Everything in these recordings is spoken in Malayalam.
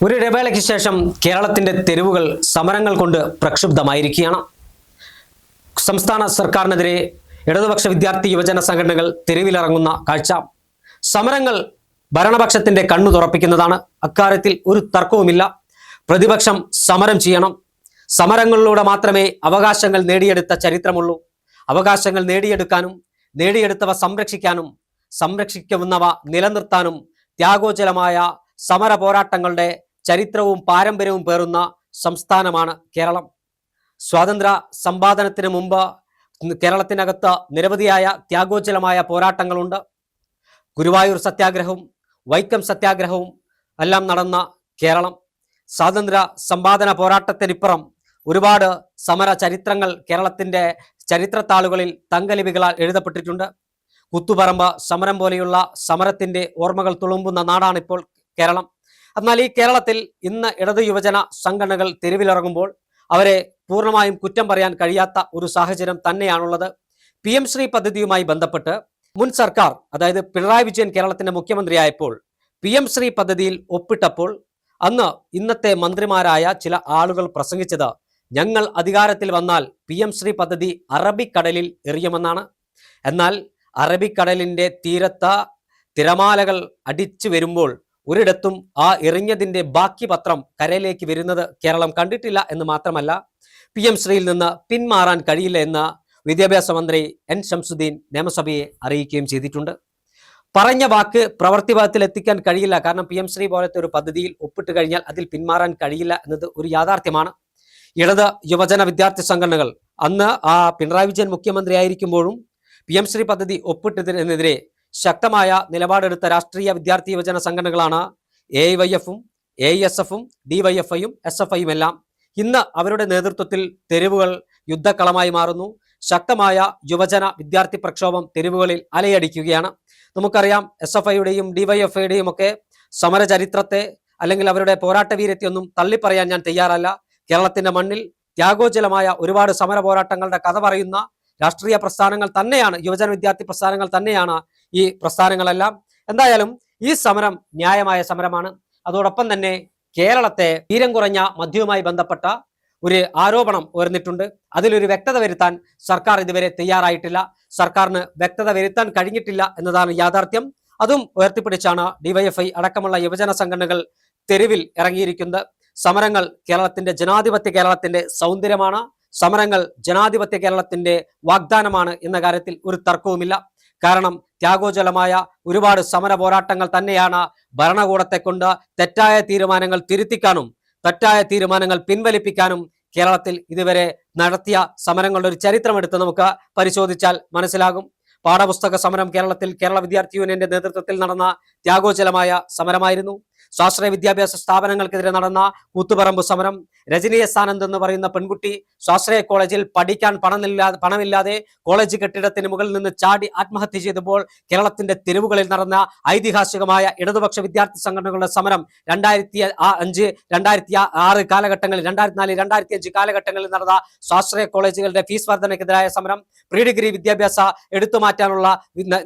ഒരു ഇടവേളയ്ക്ക് ശേഷം കേരളത്തിന്റെ തെരുവുകൾ സമരങ്ങൾ കൊണ്ട് പ്രക്ഷുബ്ധമായിരിക്കുകയാണ്. സംസ്ഥാന സർക്കാരിനെതിരെ ഇടതുപക്ഷ വിദ്യാർത്ഥി യുവജന സംഘടനകൾ തെരുവിലിറങ്ങുന്ന കാഴ്ച. സമരങ്ങൾ ഭരണപക്ഷത്തിന്റെ കണ്ണു തുറപ്പിക്കുന്നതാണ്. അക്കാര്യത്തിൽ ഒരു തർക്കവുമില്ല. പ്രതിപക്ഷം സമരം ചെയ്യണം. സമരങ്ങളിലൂടെ മാത്രമേ അവകാശങ്ങൾ നേടിയെടുത്ത ചരിത്രമുള്ളൂ. അവകാശങ്ങൾ നേടിയെടുക്കാനും നേടിയെടുത്തവ സംരക്ഷിക്കാനും സംരക്ഷിക്കുന്നവ നിലനിർത്താനും ത്യാഗോജ്വലമായ സമര പോരാട്ടങ്ങളുടെ ചരിത്രവും പാരമ്പര്യവും പേറുന്ന സംസ്ഥാനമാണ് കേരളം. സ്വാതന്ത്ര്യ സമ്പാദനത്തിന് മുമ്പ് കേരളത്തിനകത്ത് നിരവധിയായ ത്യാഗോജ്വലമായ പോരാട്ടങ്ങളുണ്ട്. ഗുരുവായൂർ സത്യാഗ്രഹവും വൈക്കം സത്യാഗ്രഹവും എല്ലാം നടന്ന കേരളം. സ്വാതന്ത്ര്യ സമ്പാദന പോരാട്ടത്തിനിപ്പുറം ഒരുപാട് സമര ചരിത്രങ്ങൾ കേരളത്തിൻ്റെ ചരിത്രത്താളുകളിൽ തങ്കലിപികളാൽ എഴുതപ്പെട്ടിട്ടുണ്ട്. കുത്തുപറമ്പ് സമരം പോലെയുള്ള സമരത്തിൻ്റെ ഓർമ്മകൾ തുളുമ്പുന്ന നാടാണിപ്പോൾ കേരളം. എന്നാൽ ഈ കേരളത്തിൽ ഇന്ന് ഇടതു യുവജന സംഘടനകൾ തെരുവിലിറങ്ങുമ്പോൾ അവരെ പൂർണ്ണമായും കുറ്റം പറയാൻ കഴിയാത്ത ഒരു സാഹചര്യം തന്നെയാണുള്ളത്. PM ശ്രീ പദ്ധതിയുമായി ബന്ധപ്പെട്ട് മുൻ സർക്കാർ, അതായത് പിണറായി വിജയൻ കേരളത്തിന്റെ മുഖ്യമന്ത്രിയായപ്പോൾ PM ശ്രീ പദ്ധതിയിൽ ഒപ്പിട്ടപ്പോൾ അന്ന് ഇന്നത്തെ മന്ത്രിമാരായ ചില ആളുകൾ പ്രസംഗിച്ചത് ഞങ്ങൾ അധികാരത്തിൽ വന്നാൽ PM ശ്രീ പദ്ധതി അറബിക്കടലിൽ എറിയുമെന്നാണ്. എന്നാൽ അറബിക്കടലിന്റെ തീരത്ത് തിരമാലകൾ അടിച്ചു വരുമ്പോൾ ഒരിടത്തും ആ എറിഞ്ഞതിൻ്റെ ബാക്കി പത്രം കരയിലേക്ക് വരുന്നത് കേരളം കണ്ടിട്ടില്ല എന്ന് മാത്രമല്ല, PM ശ്രീയിൽ നിന്ന് പിന്മാറാൻ കഴിയില്ല എന്ന് വിദ്യാഭ്യാസ മന്ത്രി N ശംസുദ്ദീൻ നിയമസഭയെ അറിയിക്കുകയും ചെയ്തിട്ടുണ്ട്. പറഞ്ഞ വാക്ക് പ്രവൃത്തിപഥത്തിൽ എത്തിക്കാൻ കഴിയില്ല. കാരണം PM ശ്രീ പോലത്തെ ഒരു പദ്ധതിയിൽ ഒപ്പിട്ട് കഴിഞ്ഞാൽ അതിൽ പിന്മാറാൻ കഴിയില്ല എന്നത് ഒരു യാഥാർത്ഥ്യമാണ്. ഇടത് യുവജന വിദ്യാർത്ഥി സംഘടനകൾ അന്ന് ആ പിണറായി വിജയൻ മുഖ്യമന്ത്രി ആയിരിക്കുമ്പോഴും PM ശ്രീ പദ്ധതി ഒപ്പിട്ടതിനെതിരെ ശക്തമായ നിലപാടെടുത്ത രാഷ്ട്രീയ വിദ്യാർത്ഥി യുവജന സംഘടനകളാണ് AYF-ഉം ASF-ഉം DYFI-യും SFI-യും എല്ലാം. ഇന്ന് അവരുടെ നേതൃത്വത്തിൽ തെരുവുകൾ യുദ്ധക്കളമായി മാറുന്നു. ശക്തമായ യുവജന വിദ്യാർത്ഥി പ്രക്ഷോഭം തെരുവുകളിൽ അലയടിക്കുകയാണ്. നമുക്കറിയാം, SFI-യുടെയും DYFI-യുടെയും ഒക്കെ സമരചരിത്രത്തെ അല്ലെങ്കിൽ അവരുടെ പോരാട്ട വീര്യത്തെയൊന്നും തള്ളിപ്പറയാൻ ഞാൻ തയ്യാറല്ല. കേരളത്തിന്റെ മണ്ണിൽ ത്യാഗോജ്വലമായ ഒരുപാട് സമര പോരാട്ടങ്ങളുടെ കഥ പറയുന്ന രാഷ്ട്രീയ പ്രസ്ഥാനങ്ങൾ തന്നെയാണ്, യുവജന വിദ്യാർത്ഥി പ്രസ്ഥാനങ്ങൾ തന്നെയാണ് ഈ പ്രസ്ഥാനങ്ങളെല്ലാം. എന്തായാലും ഈ സമരം ന്യായമായ സമരമാണ്. അതോടൊപ്പം തന്നെ കേരളത്തെ തീരം കുറഞ്ഞ മദ്യവുമായി ബന്ധപ്പെട്ട ഒരു ആരോപണം ഉയർന്നിട്ടുണ്ട്. അതിലൊരു വ്യക്തത വരുത്താൻ സർക്കാർ ഇതുവരെ തയ്യാറായിട്ടില്ല. സർക്കാരിന് വ്യക്തത വരുത്താൻ കഴിഞ്ഞിട്ടില്ല എന്നതാണ് യാഥാർത്ഥ്യം. അതും ഉയർത്തിപ്പിടിച്ചാണ് DYFI അടക്കമുള്ള യുവജന സംഘടനകൾ തെരുവിൽ ഇറങ്ങിയിരിക്കുന്നത്. സമരങ്ങൾ കേരളത്തിന്റെ ജനാധിപത്യ കേരളത്തിന്റെ സൗന്ദര്യമാണ്. സമരങ്ങൾ ജനാധിപത്യ കേരളത്തിന്റെ വാഗ്ദാനമാണ് എന്ന കാര്യത്തിൽ ഒരു തർക്കവുമില്ല. കാരണം ത്യാഗോജ്വലമായ ഒരുപാട് സമര പോരാട്ടങ്ങൾ തന്നെയാണ് ഭരണകൂടത്തെ കൊണ്ട് തെറ്റായ തീരുമാനങ്ങൾ തിരുത്തിക്കാനും തെറ്റായ തീരുമാനങ്ങൾ പിൻവലിപ്പിക്കാനും കേരളത്തിൽ ഇതുവരെ നടത്തിയ സമരങ്ങളുടെ ഒരു ചരിത്രമെടുത്ത് നമുക്ക് പരിശോധിച്ചാൽ മനസ്സിലാകും. പാഠപുസ്തക സമരം കേരളത്തിൽ കേരള വിദ്യാർത്ഥി യൂണിയന്റെ നേതൃത്വത്തിൽ നടന്ന ത്യാഗോജ്വലമായ സമരമായിരുന്നു. സ്വാശ്രയ വിദ്യാഭ്യാസ സ്ഥാപനങ്ങൾക്കെതിരെ നടന്ന കൂത്തുപറമ്പ് സമരം, രജനി S ആനന്ദ് എന്ന് പറയുന്ന പെൺകുട്ടി സ്വാശ്രയ കോളേജിൽ പഠിക്കാൻ പണമില്ലാതെ കോളേജ് കെട്ടിടത്തിന് മുകളിൽ നിന്ന് ചാടി ആത്മഹത്യ ചെയ്തപ്പോൾ കേരളത്തിന്റെ തെരുവുകളിൽ നടന്ന ഐതിഹാസികമായ ഇടതുപക്ഷ വിദ്യാർത്ഥി സംഘടനകളുടെ സമരം 2005, 2006 കാലഘട്ടങ്ങളിൽ, 2004, 2005 കാലഘട്ടങ്ങളിൽ നടന്ന സ്വാശ്രയ കോളേജുകളുടെ ഫീസ് വർധനയ്ക്കെതിരായ സമരം, പ്രീ ഡിഗ്രി വിദ്യാഭ്യാസ എടുത്തുമാറ്റാനുള്ള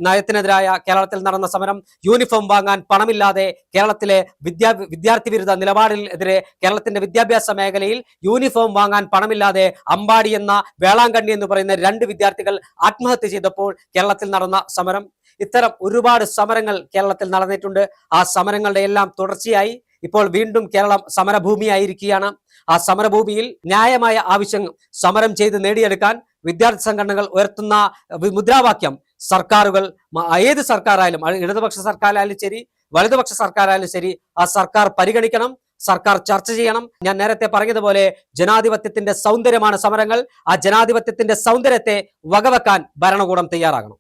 നയത്തിനെതിരായ കേരളത്തിൽ നടന്ന സമരം, യൂണിഫോം വാങ്ങാൻ പണമില്ലാതെ കേരളത്തിലെ വിദ്യാർത്ഥി വിരുദ്ധ നിലപാടിനെതിരെ കേരളത്തിന്റെ വിദ്യാഭ്യാസ മേഖലയിൽ യൂണിഫോം വാങ്ങാൻ പണമില്ലാതെ അമ്പാടി എന്ന വേളാങ്കണ്ണി എന്ന് പറയുന്ന 2 വിദ്യാർത്ഥികൾ ആത്മഹത്യ ചെയ്തപ്പോൾ കേരളത്തിൽ നടന്ന സമരം. ഇത്തരം ഒരുപാട് സമരങ്ങൾ കേരളത്തിൽ നടന്നിട്ടുണ്ട്. ആ സമരങ്ങളുടെ എല്ലാം തുടർച്ചയായി ഇപ്പോൾ വീണ്ടും കേരളം സമരഭൂമിയായിരിക്കുകയാണ്. ആ സമരഭൂമിയിൽ ന്യായമായ ആവശ്യം സമരം ചെയ്ത് നേടിയെടുക്കാൻ വിദ്യാർത്ഥി സംഘടനകൾ ഉയർത്തുന്ന മുദ്രാവാക്യം സർക്കാരുകൾ, ഏത് സർക്കാരായാലും, ഇടതുപക്ഷ സർക്കാരായാലും ശരി വലതുപക്ഷ സർക്കാരായാലും ശരി, ആ സർക്കാർ പരിഗണിക്കണം, സർക്കാർ ചർച്ച ചെയ്യണം. ഞാൻ നേരത്തെ പറഞ്ഞതുപോലെ ജനാധിപത്യത്തിന്റെ സൗന്ദര്യമാണ് സമരങ്ങൾ. ആ ജനാധിപത്യത്തിന്റെ സൗന്ദര്യത്തെ വകവെക്കാൻ ഭരണകൂടം തയ്യാറാകണം.